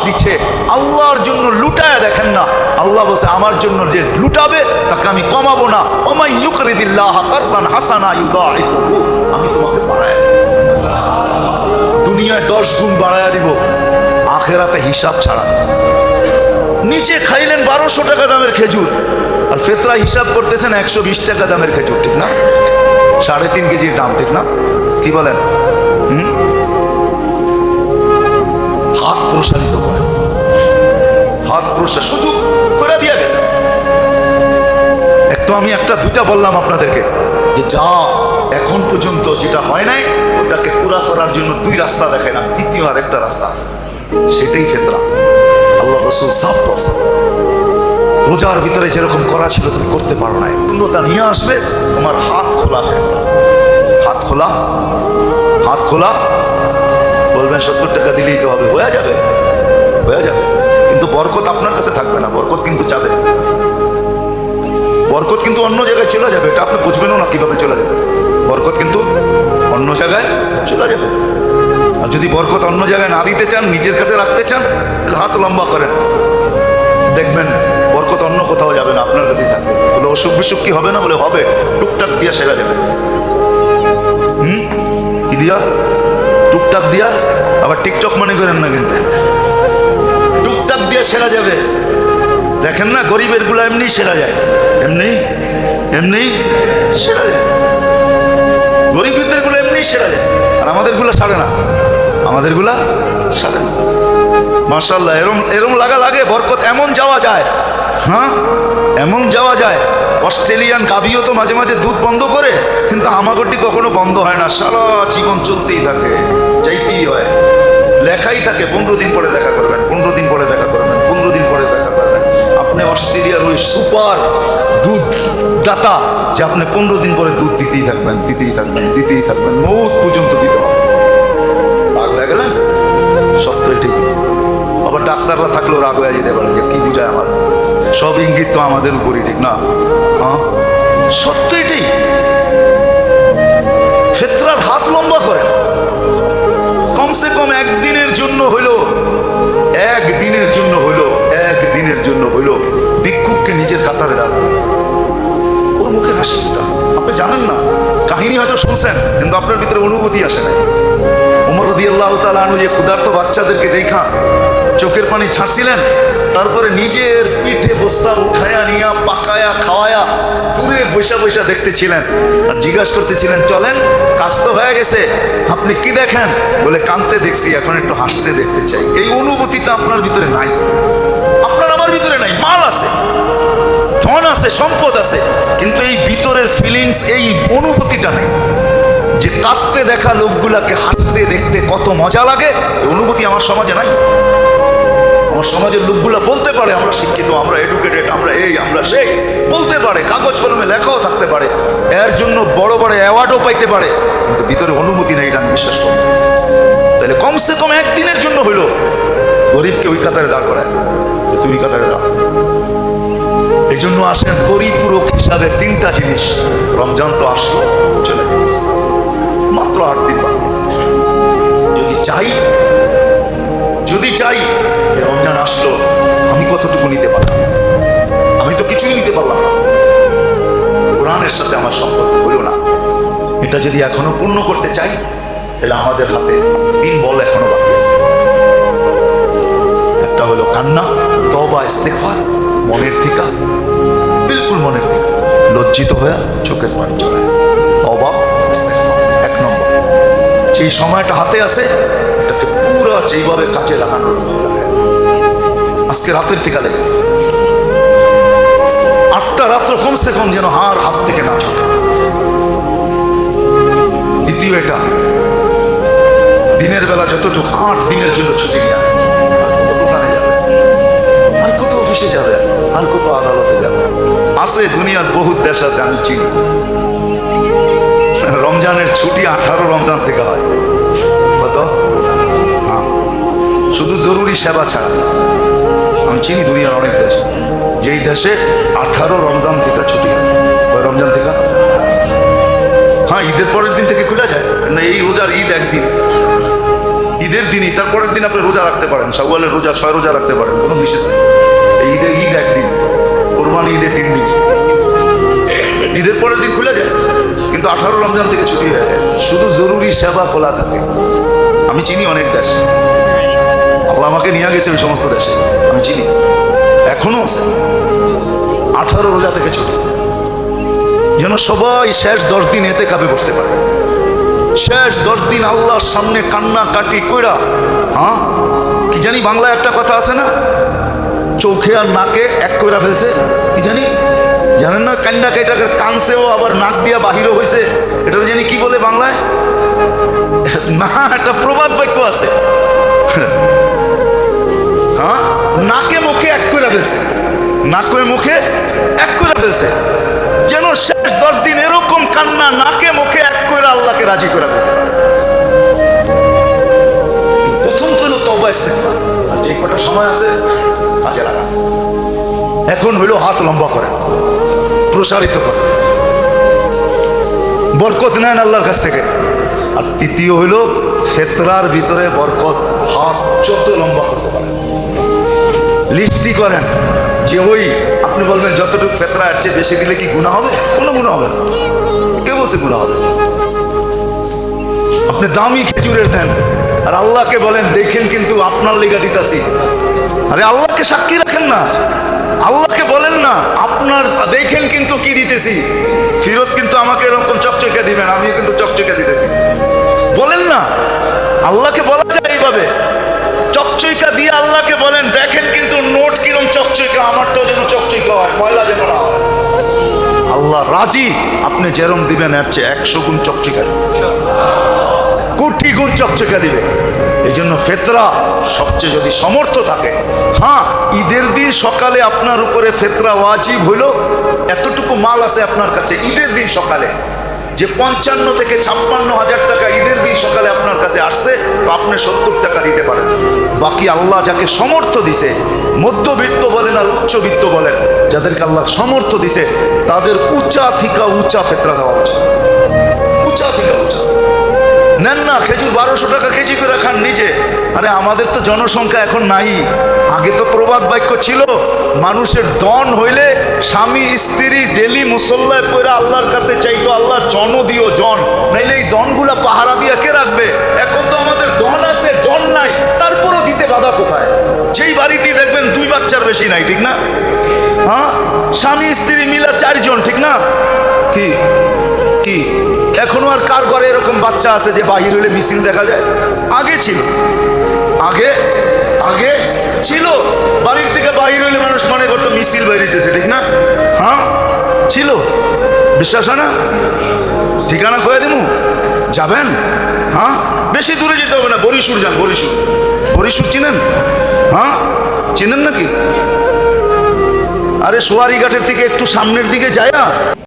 দিচ্ছে, আল্লাহর জন্য লুটায় দেখেন না। আল্লাহ বলছে আমার জন্য যে লুটাবে তাকে আমি কমাবো না। ওমাই ইউকরিদিল্লাহ কারদান হাসানা ইউদাইফুহু, আমি তোমাকে বাড়ায় দেব। দুনিয়ায় 10 গুণ বাড়ায় দিব, আখেরাতে হিসাব ছাড়া। নিচে খাইলেন 1200 টাকা দামের খেজুর, আর ফেতরা হিসাব করতেছেন 120 টাকা দামের খেজুর, ঠিক না? 3.5 কেজির দাম, ঠিক না? কি বলেন? হাত প্রসারিত করে, হাত প্রসার সুযোগ করে দিয়ে গেছে। তো আমি একটা দুইটা বললাম আপনাদেরকে যে যা এখন পর্যন্ত যেটা হয় নাই ওটাকে পুরা করার জন্য 2 রাস্তা দেখে না, তৃতীয় আর একটা রাস্তা আছে, সেটাই ফেতরা। আল্লাহ রাসূল সাফ বলছে, রোজার ভিতরে যেরকম করা ছিল তুমি করতে পারো না, পূর্ণতা নিয়ে আসবে তোমার হাত খোলা। হাত খোলা, হাত খোলা। বলবেন 70 টাকা দিলেই তো হবে, হয়ে যাবে, হয়ে যাবে, কিন্তু বরকত আপনার কাছে থাকবে না। বরকত কিন্তু যাবে, বরকত কিন্তু অন্য জায়গায় চলে যাবে। এটা আপনি বুঝবেনও না কিভাবে চলে যাবে। বরকত কিন্তু অন্য জায়গায় চলে যাবে। আর যদি বরকত অন্য জায়গায় না দিতে চান, নিজের কাছে রাখতে চান, তাহলে হাত লম্বা করেন, দেখবেন বরকত অন্য কোথাও যাবে না, আপনার কাছেই থাকবে। বলে অসুখ বিসুখ কি হবে না? বলে হবে, টুকটাক দিয়া সেরা যাবে। কি দিয়া? টুকটাক দিয়া। আবার টিকটক মনে করেন না, কিন্তু টুকটাক দিয়া সেরা যাবে। দেখেন না গরিবের গুলা এমনি সেরা যায়, এমনি এমনি সেরা যায়। গরিবদের গুলো এমনি সেরা যায়, আর আমাদের গুলা সারে না, আমাদের গুলা সারে না। মাশাআল্লাহ, এরম এরম লাগা লাগে বরকত এমন যাওয়া যায়। হ্যাঁ, এমন যাওয়া যায়। অস্ট্রেলিয়ান গাভীও তো মাঝে মাঝে দুধ বন্ধ করে, কিন্তু আমাগরটি কখনো বন্ধ হয় না, সারা জীবন চলতেই থাকে, যাইতেই হয়। লেখাই থাকে 15 দিন পরে দেখা করবেন, 15 দিন পরে দেখা করবেন, 15 দিন পরে দেখা করবেন। আপনি অস্ট্রেলিয়ার ওই সুপার দুধ দাতা যে আপনি 15 দিন পরে দুধ দিতেই থাকবেন, দিতেই থাকবেন, দিতেই থাকবেন, মৌত পর্যন্ত দিতে হবে। রাগ হয়ে গেলেন? সত্য এটাই। আবার ডাক্তাররা থাকলেও রাগ হয়ে যেতে পারে, যে কি বুঝায় আমার, সব ইঙ্গিত তো আমাদের উপরই, ঠিক না? হ্যাঁ, সত্য এটাই। ফেতরার হাত লম্বা করেন, কমসে কম একদিনের জন্য হইলো, একদিনের জন্য হইলো, একদিনের জন্য হইলো ভিক্ষুককে নিজের কাতারে রাখবেন। ওর মুখে হাসি ফুটা। আপনি জানেন না, কাহিনী হয়তো শুনছেন, কিন্তু আপনার ভিতরে অনুভূতি আসে নাই। ওমর রাদিয়াল্লাহু তাআলা আনহু যে ক্ষুধার্ত বাচ্চাদেরকে দেখা চোখের পানি ছাড়ছিলেন, তারপরে নিজের পিঠে বস্তা উঠায়া নিয়া পাকায়া খাওয়ায়া দূরে বৈশা বৈশা দেখতেছিলেন, আর জিজ্ঞাসা করতেছিলেন, চলেন কাজ তো হয়ে গেছে, আপনি কি দেখেন? বলে, কাঁদতে দেখছি, এখন একটু হাসতে দেখতে চাই। এই অনুভূতিটা আপনার ভিতরে নাই, আপনার আমার ভিতরে নাই। মাল আছে, ধন আছে, সম্পদ আছে, কিন্তু এই ভিতরের ফিলিংস, এই অনুভূতিটা নেই। যে কাঁদতে দেখা লোকগুলাকে হাসতে দেখতে কত মজা লাগে, এই অনুভূতি আমার সমাজে নাই। আমার সমাজের লোকগুলা বলতে পারে আমরা শিক্ষিত, আমরা এডুকেটেড, আমরা এই, আমরা সেই, বলতে পারে, কাগজ কলমে লেখাও থাকতে পারে, এর জন্য বড় বড় অ্যাওয়ার্ডও পাইতে পারে, কিন্তু ভিতরে অনুভূতি নেই, এটা আমি বিশ্বাস করি। তাহলে কমসে কম একদিনের জন্য হইলো গরিবকে ওই কাতারে দাঁড় করায়, যে তুই কাতারে দাঁড়। এই জন্য আসেন পরিপূরক হিসাবে 3টা জিনিস। রমজান তো আসলো, চলে যাচ্ছে, মাত্র 8 দিন বাকি আছে। যদি চাই, যদি চাই রমজান আসলো, আমি কতটুকু নিতে পারলাম? আমি তো কিছুই নিতে পারলাম না। কোরআনের সাথে আমার সম্পর্ক হইল না। এটা যদি এখনো পূর্ণ করতে চাই, তাহলে আমাদের হাতে 3 বল এখনো বাকি আছে। একটা হলো কান্না, তওবা, ইস্তেগফার, মনের থেকে, বিলকুল মনের থেকে লজ্জিত হয়ে চোখের পানি চড়ায়, তওবা, ইস্তেগফার 1 নম্বর। যেই সময়টা হাতে আছে, এটাকে পুরো যেইভাবে কাজে লাগানোর লাগে। আজকে রাতের থেকে লেগে 8টা রাত্র কমসে কম যেন হাত থেকে না ছুটে। দ্বিতীয়, এটা দিনের বেলা যতটুকু 8 দিনের জন্য ছুটি নিয়ে, কত দোকানে যাবে, আর কত অফিসে যাবে, আর কত আদালতে যাবে। আছে দুনিয়ার বহুত দেশ আছে, আমি চিনি। রমজানের ছুটি 18 রমজান থেকে হয়। কত? শুধু জরুরি সেবা ছাড়া। আমি চিনি দুনিয়ার অনেক দেশ, যেই দেশে 18 রমজান থেকে ছুটি হয়। ওই রমজান থেকে, হ্যাঁ, ঈদের পরের দিন থেকে খুলে যায় না। এই রোজার ঈদ একদিন, ঈদ ঈদের দিনই, তারপরের দিন আপনি রোজা রাখতে পারেন, শাওয়ালের রোজা 6 রোজা রাখতে পারেন, কোনো নিষেধ নেই। ঈদ একদিন, কোরবানি ঈদে 3 দিন, ঈদের পরের দিন খুলে যায়, কিন্তু 18 রমজান থেকে ছুটি হয়ে যায়। শুধু জরুরি সেবা খোলা থাকে। আমি চিনি অনেক দেশ, আল্লাহ আমাকে নিয়ে গেছে ওই সমস্ত দেশে, আমি চিনি এখনো আছে 18 রোজা থেকে ছুটি, যেন সবাই শেষ 10 দিন এতে কাপে বসতে পারে। শেষ 10 দিন আল্লাহর সামনে কান্না কাটি কইরা, হ্যাঁ কি জানি বাংলায় একটা কথা আছে না, চোখে আর নাকে এক কইরা ফেলছে, কি জানি জানেন না, কান্না কেটাকে কানছেও আবার নাক দিয়া বাহিরও হয়েছে, এটা জানি কি বলে বাংলায়, না একটা প্রবাদ বাক্য আছে, হ্যাঁ নাকে মুখে এক কইরা ফেলছে, নাকে মুখে এক কইরা ফেলছে, যেন শেষ 10 দিন এরকম কান্না নাকে মুখে এক কইরা আল্লাহকে রাজি করে ফেলতে পারে। প্রথম তো হলো তওবা ইস্তেগফার, আর যে কটা সময় আছে কাজে লাগা। এখন হইলো হাত লম্বা করে, প্রসারিত করে, বরকত নেন আল্লাহর কাছ থেকে। আর তৃতীয় হইল ফেতরার ভিতরে বরকত, হাত যত লম্বা করতে পারেন, লিস্টি করেন যে ওই আপনি বলবেন যতটুকু ফেতরা এর চেয়ে বেশি দিলে কি গুনাহ হবে? কোনো গুনাহ হবে না, কে বলছে গুনাহ হবে? আপনি দামি খেজুরের দেন আর আল্লাহকে বলেন দেখেন কিন্তু আপনার লেগা দিতাছি, আরে আল্লাহকে সাক্ষী রাখেন না, আল্লাহকে বলেন না আপনার দেখেন কিন্তু কি দিতেছি, ফিরত কিন্তু আমাকে এরকম চকচকে দিবেন, আমিও কিন্তু চকচকে দিতেছি, বলেন না। আল্লাহকে বলা যায় এইভাবে, চকচকা দিয়ে আল্লাহকে বলেন দেখেন কিন্তু নোট কিরম চকচকা, আমারটাও যেন চকচকা হয়, ময়লা যেন না হয়। আল্লাহ রাজি, আপনি যেরম দিবেন এর চেয়ে 100 গুণ চকচকা দিবে, কোটি গুণ চকচকা দিবে। এই জন্য ফেতরা সবচেয়ে যদি সমর্থ থাকে, হ্যাঁ ঈদের দিন সকালে আপনার উপরে ফেতরা ওয়াজিব হইল, এতটুকু মাল আছে আপনার কাছে ঈদের দিন সকালে, যে 55 থেকে 56 হাজার টাকা ঈদের দিন সকালে আপনার কাছে আসছে, তো আপনি 70 টাকা দিতে পারেন। বাকি আল্লাহ যাকে সমর্থ দিছে, মধ্যবিত্ত বলেন আর উচ্চবিত্ত বলেন, যাদেরকে আল্লাহ সমর্থ দিছে তাদের উঁচা থেকে উঁচা ফেতরা দেওয়া উচিত, উঁচা থেকে উঁচা। নেন না খেজুর 1200 টাকা কেজি করে খান নিজে। আরে আমাদের তো জনসংখ্যা এখন নাই, আগে তো প্রবাদ বাক্য ছিল, মানুষের দন হইলে স্বামী স্ত্রী ডেলি মুসল্লায় পড়ে আল্লাহর কাছে চাইতো আল্লাহর জন দিও জন, নাইলে এই দনগুলা পাহারা দিয়ে কে রাখবে? এখন তো আমাদের দন আছে জন নাই, তারপরও দিতে বাধা কোথায়? যেই বাড়িতে দেখবেন 2 বাচ্চার বেশি নাই, ঠিক না? হ্যাঁ স্বামী স্ত্রী মিলা 4 জন, ঠিক না? কি কি এখনো আর কার ঘরে এরকম বাচ্চা আছে যে বাহির হইলে মিছিল দেখা যায়? আগে ছিল, আগে আগে ছিল, বাড়ির থেকে বাহির হইলে মানুষ মনে করতো মিছিল বেরিয়েছে, ঠিক না? হ্যাঁ ছিল, বিশ্বাস হয় না? ঠিকানা কয়ে দিমু, যাবেন? হ্যাঁ বেশি দূরে যেতে হবে না, বরিশুর যান, বরিশুর, বরিশুর চিনেন? হ্যাঁ চিনেন নাকি? আরে সোয়ারি ঘাটের থেকে একটু সামনের দিকে যায় না,